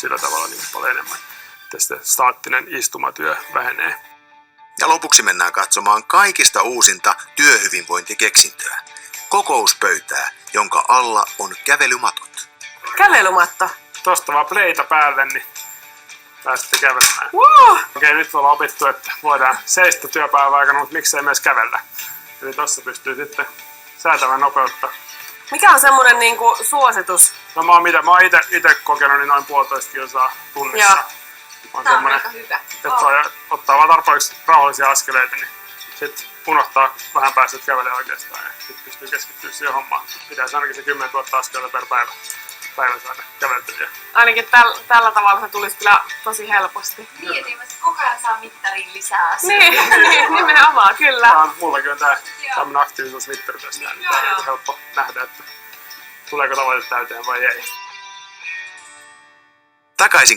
sillä tavalla niin paljon enemmän. Tästä staattinen istumatyö vähenee. Ja lopuksi mennään katsomaan kaikista uusinta työhyvinvointikeksintöä. Kokouspöytää, jonka alla on kävelymatot. Kävelymatto. Tuosta vaan playtä päälle, niin pääsette kävelemään. Wow. Okei, nyt ollaan opittu, että voidaan seistä työpäivän aikana, mutta miksei myös kävellä. Eli tuossa pystyy sitten säätämään nopeutta. Mikä on semmoinen niinku suositus? No mä oon itse kokenut niin noin 1,5 kilsaa tunnissa. Joo. On Tää on semmonen, aika hyvä. että ottaa vaan tarpeeksi rauhallisia askeleita, niin sit unohtaa vähän päästä kävelee oikeastaan ja sit pystyy keskittyä siihen hommaan. Pitäisi ainakin se 10 000 askeleita per päivä saada käveltyä. Ainakin tällä tavalla se tulisi kyllä tosi helposti. Mietin, että koko ajan saa mittariin lisää asioita. Niin, nimenomaan, kyllä. Mullakin on tää tämmönen aktiivisuusmittari tässä näin, niin tää on aika helppo nähdä, että tuleeko tavoite täyteen vai ei. Takaisin